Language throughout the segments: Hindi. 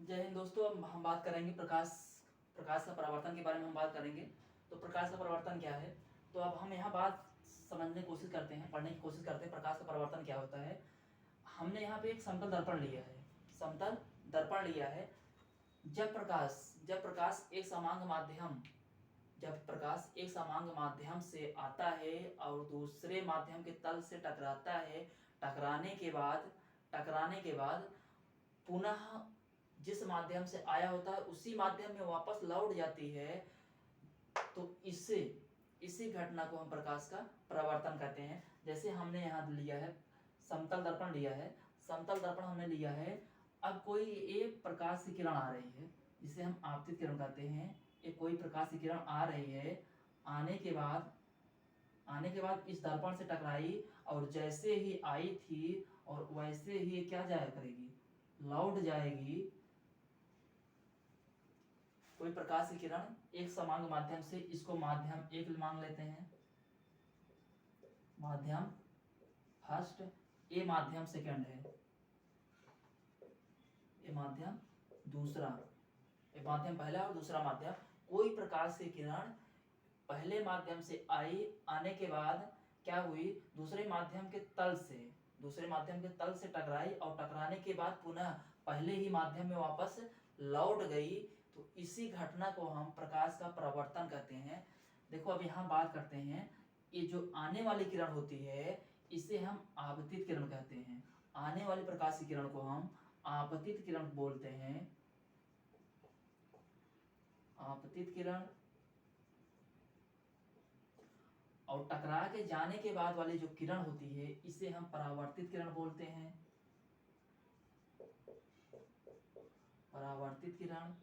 जय हिंद दोस्तों। अब हम बात करेंगे प्रकाश प्रकाश का परावर्तन के बारे में हम बात करेंगे। तो प्रकाश का परावर्तन क्या है, तो अब हम यहाँ बात समझने की कोशिश करते हैं, पढ़ने की कोशिश करते हैं प्रकाश का परावर्तन क्या होता है। हमने यहाँ पे एक समतल दर्पण लिया है, समतल दर्पण लिया है। जब प्रकाश एक समांग माध्यम जब प्रकाश एक समांग माध्यम से आता है और दूसरे माध्यम के तल से टकराता है, टकराने के बाद पुनः जिस माध्यम से आया होता है उसी माध्यम में वापस लौट जाती है, तो इसी घटना को हम प्रकाश का परावर्तन कहते हैं। जैसे हमने यहाँ लिया है समतल दर्पण लिया है, समतल दर्पण हमने लिया है। अब कोई एक प्रकाश की किरण आ रही है जिसे हम आपतित किरण कहते हैं। एक कोई प्रकाश की किरण आ रही है, आने के बाद इस दर्पण से टकराई और जैसे ही आई थी और वैसे ही क्या जाया करेगी, लौट जाएगी। कोई प्रकाश की किरण एक समांग माध्यम से, इसको माध्यम एक मान लेते हैं, माध्यम फर्स्ट, ए माध्यम सेकंड है, ए माध्यम दूसरा, ए माध्यम पहला और दूसरा माध्यम। कोई प्रकाश की किरण पहले माध्यम से आई, आने के बाद क्या हुई, दूसरे माध्यम के तल से टकराई और टकराने के बाद पुनः पहले ही माध्यम में वापस लौट गई। तो इसी घटना को हम प्रकाश का परावर्तन कहते हैं। देखो अब यहाँ बात करते हैं, ये जो आने वाली किरण होती है इसे हम आपतित किरण कहते हैं। आने वाली प्रकाश की किरण को हम आपतित किरण बोलते हैं, आपतित किरण। और टकरा के जाने के बाद वाली जो किरण होती है इसे हम परावर्तित किरण बोलते हैं, परावर्तित किरण।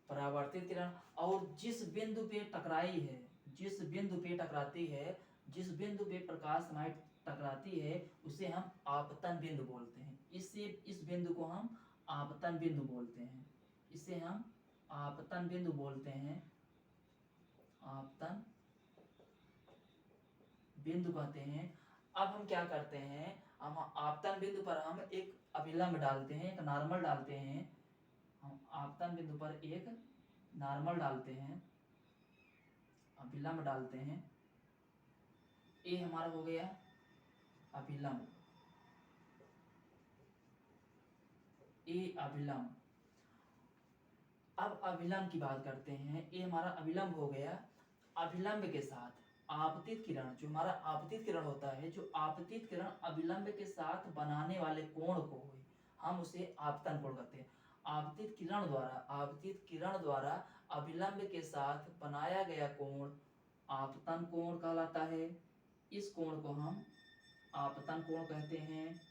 परावर्तित किरण और जिस बिंदु पे टकराई है, जिस बिंदु पे टकराती है, जिस बिंदु पे प्रकाश हमारी टकराती है उसे हम आपतन बिंदु बोलते हैं। इस बिंदु को हम आपतन बिंदु बोलते हैं, इसे हम आपतन बिंदु बोलते हैं, आपतन बिंदु कहते हैं। अब हम क्या करते हैं, हम आपतन बिंदु पर हम एक अभिलंब डालते हैं, एक नॉर्मल डालते हैं। हम आपतन बिंदु पर एक नॉर्मल डालते हैं, अभिलंब डालते हैं। ए हमारा हो गया अभिलंब, ए अभिलंब। अब अभिलंब की बात करते हैं, ये हमारा अभिलंब हो गया। अभिलंब के साथ आपतित किरण, जो हमारा आपतित किरण होता है, जो आपतित किरण अभिलंब के साथ बनाने वाले कोण को हुई, हम उसे आपतन कोण कहते हैं। आपतित किरण द्वारा अभिलंब के साथ बनाया गया कोण आपतन कोण कहलाता है। इस कोण को हम आपतन कोण कहते हैं,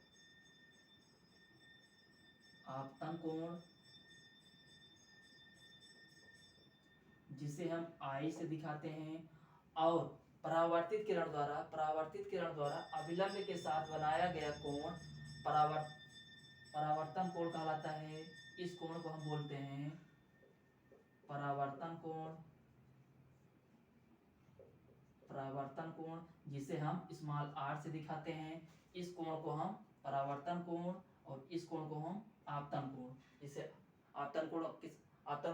आपतन कोण, जिसे हम आई से दिखाते हैं। और परावर्तित किरण द्वारा अभिलंब के साथ बनाया गया कोण परावर्तन कोण कहलाता है। इस कोण को हम बोलते हैं परावर्तन कोण, परावर्तन कोण, जिसे हम स्मॉल आर से दिखाते हैं। इस कोण को हम परावर्तन कोण और इस कोण को हम आपतन कोण, जिसे आपतन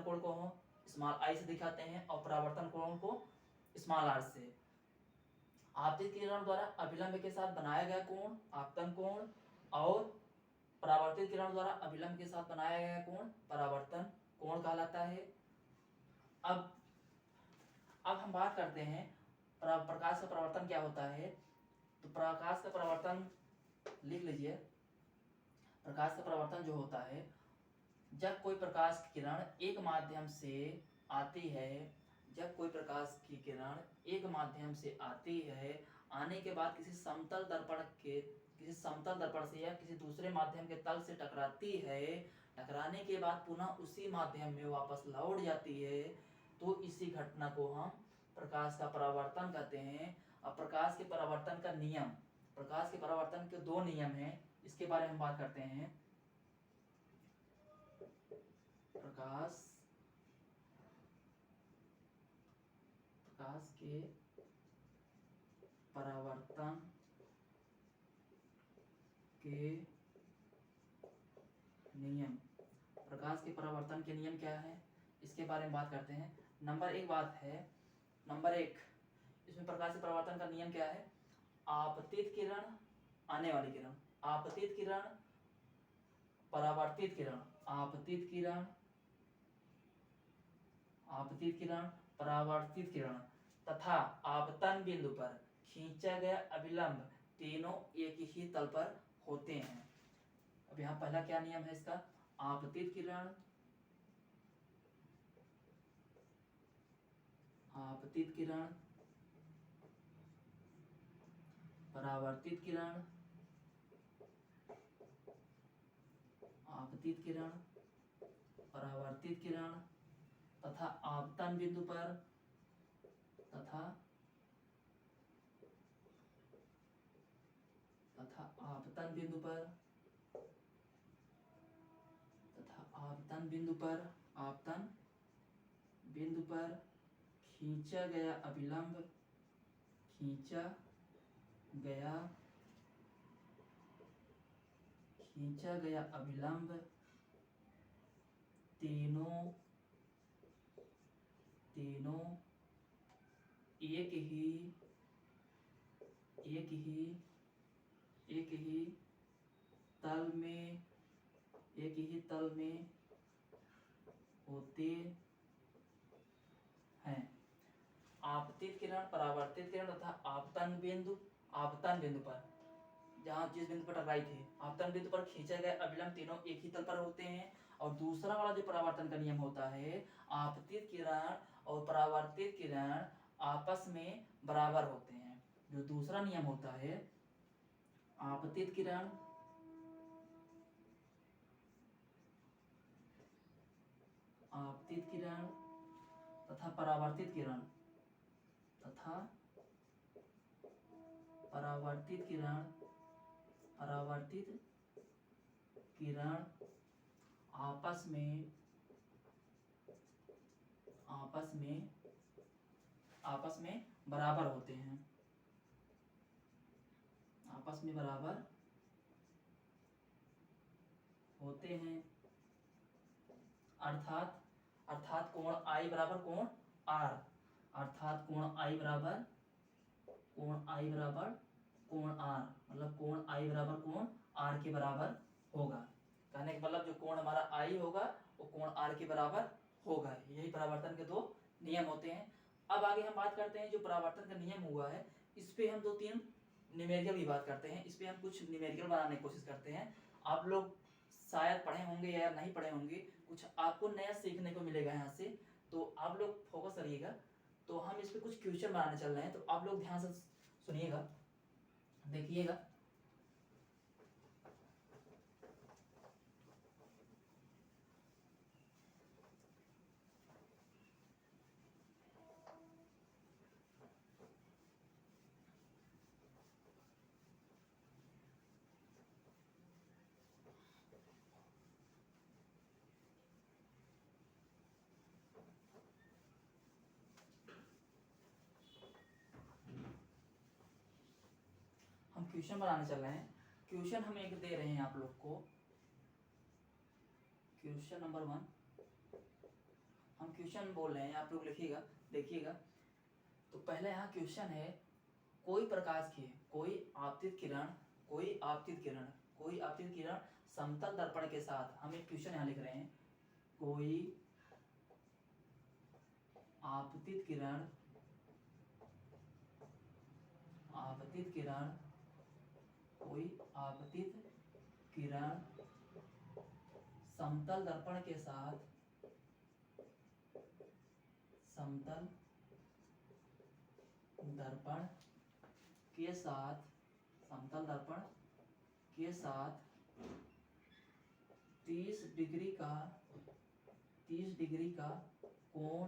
कोण को हम स्मॉल आई से दिखाते हैं और परावर्तन कोण को स्मॉल आर से। आपतित किरण द्वारा अभिलंब के साथ बनाया गया कोण आपतन कोण और परावर्तित किरण द्वारा अभिलंब के साथ बनाया गया कोण परावर्तन कोण कहलाता है। अब हम बात करते हैं प्रकाश का परावर्तन क्या होता है। तो प्रकाश का परावर्तन लिख लीजिए। प्रकाश का परावर्तन जो होता है, जब कोई प्रकाश की किरण एक माध्यम से आती है, जब कोई प्रकाश की किरण एक माध्यम से आती है, आने के बाद किसी समतल दर्पण से या किसी दूसरे माध्यम के तल से टकराती है, टकराने के बाद पुनः उसी माध्यम में वापस लौट जाती है, तो इसी घटना को हम प्रकाश का परावर्तन कहते हैं। अब प्रकाश के परावर्तन का नियम, प्रकाश के परावर्तन के दो नियम हैं, इसके बारे में हम बात करते हैं। प्रकाश के परावर्तन के नियम, प्रकाश के परावर्तन के नियम क्या है, इसके बारे में बात करते हैं। नंबर एक बात है, नंबर एक, इसमें प्रकाश के परावर्तन का नियम क्या है, आपतित किरण, आने वाली किरण, आपतित किरण, परावर्तित किरण, आपतित किरण, आपतित किरण, परावर्तित किरण तथा आपतन बिंदु पर खींचा गया अभिलंब तीनों एक ही तल पर होते हैं। अब यहाँ पहला क्या नियम है इसका, आपतित किरण, आपतित किरण, परावर्तित किरण, आपतित किरण, परावर्तित किरण तथा आपतन बिंदु पर, तथा आपतन बिंदु पर, तथा आपतन बिंदु पर, आपतन बिंदु पर खींचा गया अभिलंब, खींचा गया, खींचा गया अभिलंब तीनों, तीनों एक ही, एक ही, एक ही तल में, एक ही तल में होते हैं। आपतित किरण, परावर्तित किरण तथा आपतन बिंदु, आपतन बिंदु पर, जहाँ जिस बिंदु पर टकराई थी, आपतन बिंदु पर खींचा गया अभिलंब तीनों एक ही तल पर होते हैं। और दूसरा वाला जो परावर्तन का नियम होता है, आपतित किरण और परावर्तित किरण आपस में बराबर होते हैं। जो दूसरा नियम होता है, आपतित किरण, आपतित किरण तथा परावर्तित किरण, तथा परावर्तित किरण, परावर्तित किरण आपस में, आपस में, आपस में बराबर होते हैं, आपस में बराबर होते हैं। अर्थात, अर्थात कोण I बराबर कोण R, अर्थात कोण I बराबर, कोण I बराबर कोण R, मतलब कोण I बराबर कोण R के बराबर होगा। कहने का मतलब जो कोण हमारा I होगा वो कोण R के बराबर होगा। यही परावर्तन के दो नियम होते हैं। अब आगे हम बात करते हैं जो परावर्तन का नियम हुआ है, इस पे हम दो तीन न्यूमेरिकल भी बात करते हैं। इस पे हम कुछ न्यूमेरिकल बनाने की कोशिश करते हैं। आप लोग शायद पढ़े होंगे या नहीं पढ़े होंगे, कुछ आपको नया सीखने को मिलेगा यहाँ से, तो आप लोग फोकस करिएगा। तो हम इस पे कुछ क्वेश्चन बनाने चल रहे हैं, तो आप लोग ध्यान से सुनिएगा, देखिएगा। हम क्वेश्चन बनाने चल रहे हैं। क्वेश्चन हम एक दे रहे हैं आप लोग को, क्वेश्चन नंबर 1 हम क्वेश्चन बोल रहे हैं, आप लोग लिखिएगा, देखिएगा। तो पहले यहाँ क्वेश्चन है, कोई प्रकाश की, कोई आपतित किरण, कोई आपतित किरण, कोई आपतित किरण समतल दर्पण के साथ, हम एक क्वेश्चन यहाँ लिख रहे हैं, कोई आपतित किरण, आपतित किरण, कोई आपतित किरण समतल दर्पण के साथ, समतल दर्पण के साथ, समतल दर्पण के साथ 30 डिग्री का, 30 डिग्री का कोण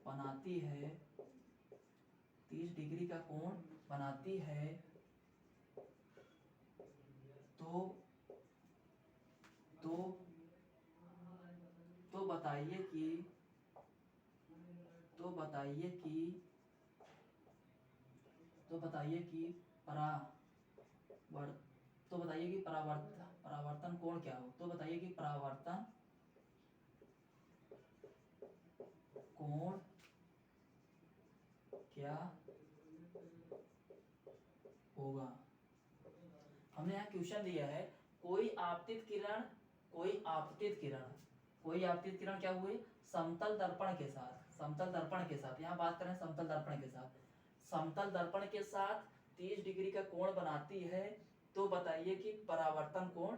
बनाती है, 30 डिग्री का कोण बनाती है, तो बताइए कि, तो बताइए कि, तो बताइए कि तो बताइए कि परावर्तन कोण क्या हो, तो बताइए कि परावर्तन कोण क्या होगा। हमने यहाँ क्वेश्चन दिया है, कोई आपतित किरण कोई आपतित किरण क्या हुए समतल दर्पण के साथ, यहाँ बात करें समतल दर्पण के साथ, समतल दर्पण के साथ 30 डिग्री का कोण बनाती है, तो बताइए कि परावर्तन कोण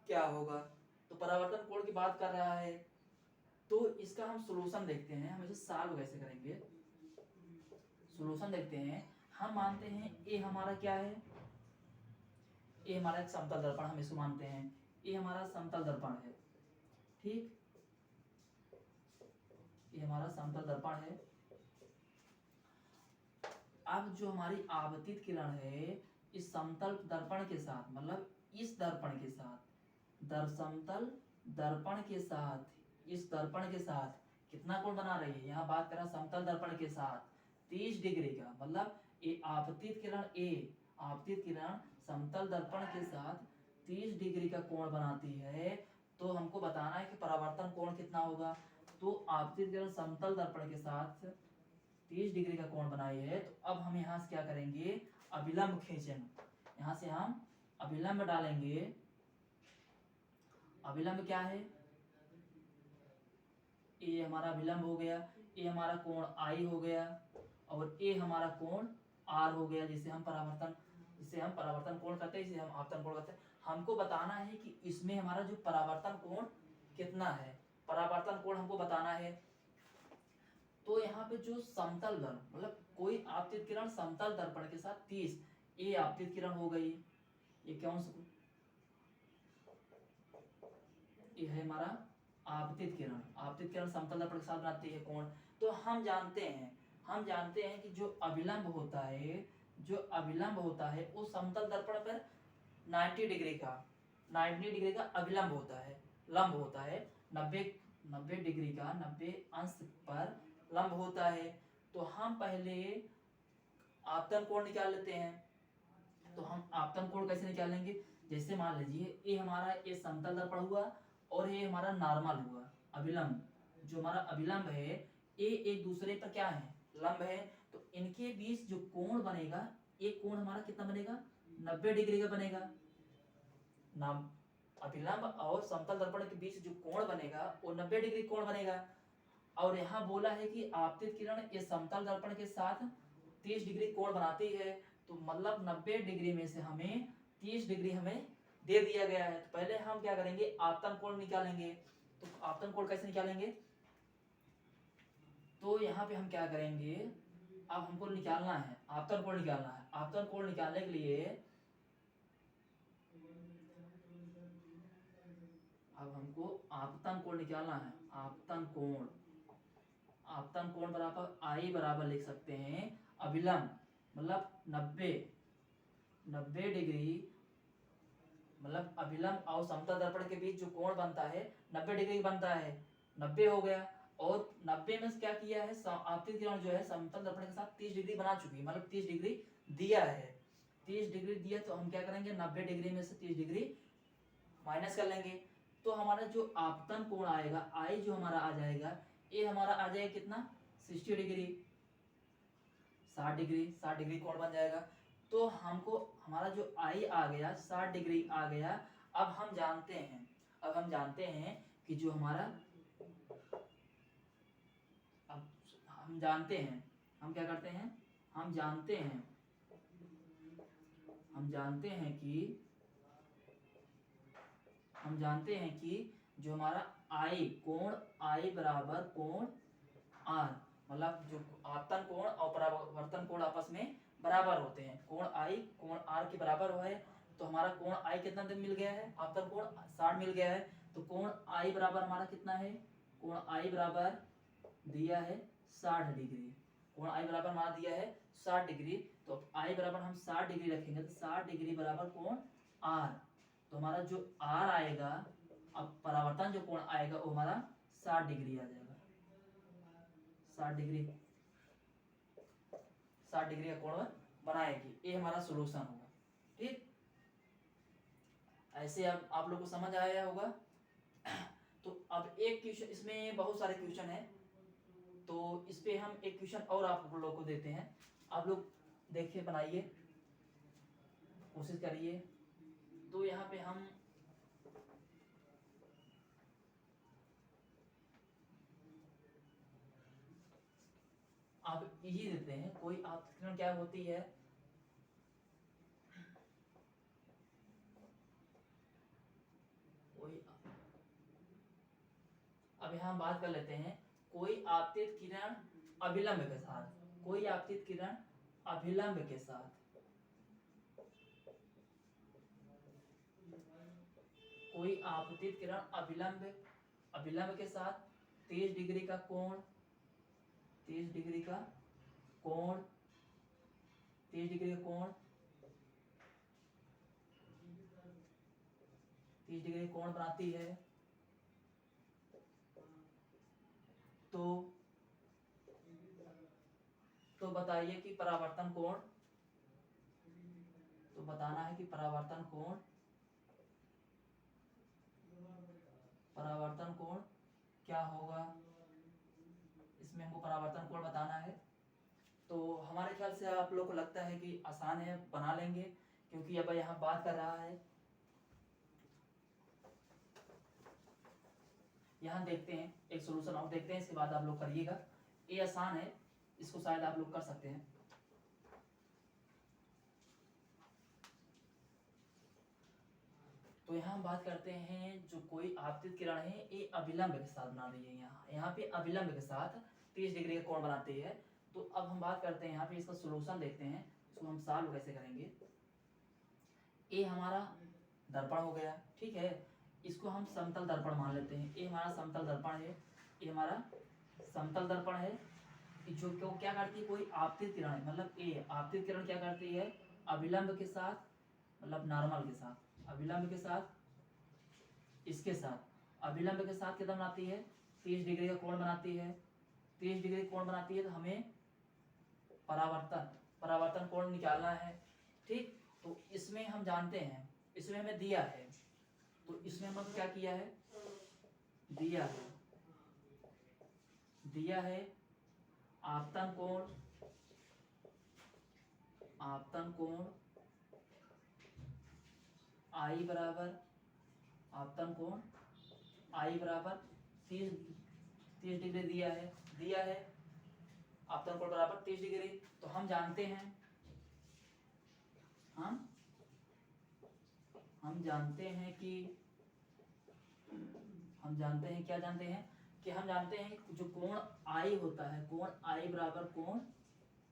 क्या होगा। तो परावर्तन कोण की बात कर रहा है, तो इसका हम सॉल्यूशन देखते हैं, हम इसे सॉल्व कैसे करेंगे। सॉल्यूशन देखते हैं, हम मानते हैं ए हमारा क्या है, ए हमारा एक समतल दर्पण, हम इसको मानते हैं ए हमारा समतल दर्पण है, ठीक, ये हमारा समतल दर्पण है। अब जो हमारी आपतित किरण है इस समतल दर्पण के साथ, मतलब इस दर्पण के साथ, समतल दर्पण के साथ, इस दर्पण के साथ कितना कोण बना रही है, यहाँ बात करें समतल दर्पण के साथ 30 डिग्री का, मतलब ये आपतित किरण समतल दर्पण के साथ 30 डिग्री का कोण बनाती है, तो हमको बताना है कि परावर्तन कोण कितना होगा। तो आपतित किरण समतल दर्पण के साथ 30 डिग्री का कोण बनाई है, तो अब हम यहाँ से क्या करेंगे, अभिलंब खींचेंगे, यहाँ से हम अभिलंब डालेंगे। अभिलंब क्या है, ए हमारा अभिलंब हो गया, ए हमारा कोण आई हो गया, और ए हमारा कोण आर हो गया, जिसे हम परावर्तन कोण करते हैं, इसे हम आपतन कोण करते हैं। हमको बताना है कि इसमें हमारा जो परावर्तन कोण कितना है, परावर्तन कोण हमको बताना है। तो यहाँ पे जो समतल दर्पण, मतलब कोई आपतित किरण समतल दर्पण के साथ 30, ये आपतित किरण हो गई, ये कौन सा, ये है हमारा आपतित किरण समतल दर्पण के साथ बनाती है कोण। तो हम जानते हैं कि जो अभिलंब होता है वो समतल दर्पण पर 90 डिग्री का अभिलंब होता है, लंब होता है, 90 डिग्री का 90 अंश पर लंब होता है। तो हम पहले आपतन कोण निकाल लेते हैं। तो हम आपतन कोण कैसे निकालेंगे, जैसे मान लीजिए ये हमारा ये समतल दर्पण हुआ और ये हमारा नॉर्मल हुआ अभिलंब, जो हमारा अभिलंब है ये एक दूसरे पर क्या है, लंब है, तो इनके बीच जो कोण बनेगा, ये कोण हमारा कितना बनेगा, 90 डिग्री का बनेगा। नाम अभिलंब और समतल दर्पण के बीच जो कोण बनेगा वो 90 डिग्री कोण बनेगा। और यहाँ बोला है कि आपतित किरण ये समतल दर्पण के साथ 30 डिग्री कोण बनाती है, तो मतलब 90 डिग्री में से हमें 30 डिग्री हमें दे दिया गया है। तो पहले हम क्या करेंगे, आपतन कोण निकालेंगे। तो आपतन कोण कैसे निकालेंगे, तो यहाँ पे हम क्या करेंगे, अब हमको निकालना है आपतन कोण निकालना है। आपतन कोण निकालने के लिए अब हमको आपतन कोण निकालना है। आपतन कोण बराबर आई बराबर लिख सकते हैं अभिलंब, मतलब 90 डिग्री, मतलब अभिलंब और समतल दर्पण के बीच जो कोण बनता है 90 डिग्री बनता है, 90 हो गया। और 90 में क्या किया है, आपतित किरण जो है समतल दर्पण के साथ 30 डिग्री बना चुकी है, मतलब 30 डिग्री दिया है। 30 डिग्री दिया तो हम क्या करेंगे, 90 डिग्री में से 30 डिग्री माइनस कर लेंगे। तो हमारा जो आपतन कोण आएगा, आई जो हमारा आ जाएगा, ये हमारा आ जाएगा कितना, 60 डिग्री, 60 डिग्री कोण बन जाएगा। तो हमको हमारा जो आई आ गया 60 डिग्री आ गया। अब हम जानते हैं कि जो हमारा, अब हम जानते हैं, हम क्या करते हैं, हम जानते हैं कि जो हमारा आई कोण आई बराबर कोण आर, मतलब जो आपतन कोण और परावर्तन कोण आपस में बराबर होते हैं, कोण आई कोण आर के बराबर है। तो हमारा कोण आई कितना दिन मिल गया है, आपतन कोण 60 मिल गया है। तो कोण आई बराबर हमारा कितना है, कोण आई बराबर दिया है 60 डिग्री, कोण आई बराबर हमारा दिया है 60 डिग्री। तो आई बराबर हम 60 डिग्री रखेंगे, तो 60 डिग्री बराबर कोण आर। तो हमारा जो आर आएगा, अब परावर्तन जो कोण आएगा वो हमारा 60 डिग्री आ जाएगा, 60 डिग्री का कोण बनाएगी। ये हमारा सॉल्यूशन होगा, ठीक। ऐसे अब आप लोग को समझ आया होगा। तो अब एक क्वेश्चन, इसमें बहुत सारे क्वेश्चन है, तो इस पे हम एक क्वेश्चन और आप लोग को देते हैं, आप लोग देखिए, बनाइए, कोशिश करिए। तो यहाँ पे हम आप यही देते हैं, कोई आपतित किरण क्या होती है, कोई, अब यहाँ बात कर लेते हैं, कोई आपतित किरण अभिलंब के साथ, कोई आपतित किरण अभिलंब के साथ, कोई आपतित किरण अभिलंब के साथ 30 डिग्री का कोण, 30 डिग्री का कोण, 30 डिग्री का कोण, 30 डिग्री कोण बनाती है, तो बताइए कि परावर्तन कोण, तो बताना है कि परावर्तन कोण क्या होगा, इसमें हमको परावर्तन कोण बताना है। तो हमारे ख्याल से आप लोग को लगता है कि आसान है, बना लेंगे, क्योंकि अब यहाँ बात कर रहा है, यहाँ देखते हैं एक सॉल्यूशन और देखते हैं, इसके बाद आप लोग करिएगा। ये आसान है, इसको शायद आप लोग कर सकते हैं। तो यहाँ हम बात करते हैं, जो कोई आपतित किरण है ये अभिलंब के साथ बना रही है, यहाँ पे अभिलंब के साथ 30 डिग्री का कोण बनाती है। तो अब हम बात करते हैं यहाँ पे इसका सॉल्यूशन देखते हैं, इसको हम सॉल्व कैसे करेंगे। ये हमारा दर्पण हो गया, ठीक है, इसको हम समतल दर्पण मान लेते हैं, ये हमारा समतल दर्पण है, ये हमारा समतल दर्पण है, जो क्यों क्या करती है, कोई आपतित किरण है, मतलब ये आपतित किरण क्या करती है, अभिलंब के साथ, मतलब नॉर्मल के साथ, अभिलंब के साथ, इसके साथ अभिलंब के साथ कितना बनाती है, 30 डिग्री का कोण बनाती है, 30 डिग्री कोण बनाती है। तो हमें परावर्तन कोण निकालना है, ठीक। तो इसमें हम जानते हैं, इसमें हमें दिया है, तो इसमें हम क्या किया है, दिया है आपतन कोण आई बराबर, आपतन कोण आई बराबर 30 डिग्री दिया है आपतन कोण बराबर 30 डिग्री। तो हम जानते हैं, हम जानते हैं कि क्या जानते हैं कि हम जानते हैं जो कोण आई होता है, कोण आई बराबर कोण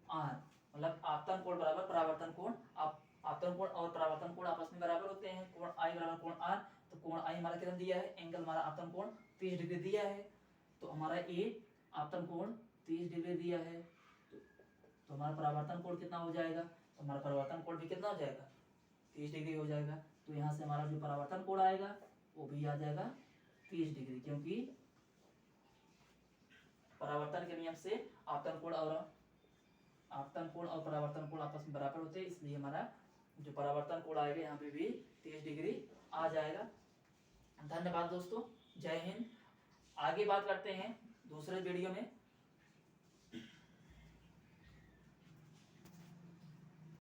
आर, मतलब आपतन कोण बराबर परावर्तन कोण। आपतन कोण और परावर्तन कोण आपस में बराबर होते हैं, कोण आई बराबर कोण आर। तो कोण आई हमारा कितना दिया है, एंगल हमारा आपतन कोण 30 डिग्री दिया है, तो हमारा ए आपतन कोण 30 डिग्री दिया है, तो हमारा परावर्तन कोण कितना हो जाएगा, तो हमारा परावर्तन कोण भी कितना हो जाएगा, 30 डिग्री हो जाएगा। तो यहाँ से हमारा जो परावर्तन कोण आएगा वो भी आ जाएगा 30 डिग्री, क्योंकि परावर्तन के नियम से आपतन कोण और परावर्तन कोण आपस में बराबर होते हैं, इसलिए हमारा जो परावर्तन कोण आएगा यहाँ पे भी 30 डिग्री आ जाएगा। धन्यवाद दोस्तों, जय हिंद। आगे बात करते हैं दूसरे वीडियो में।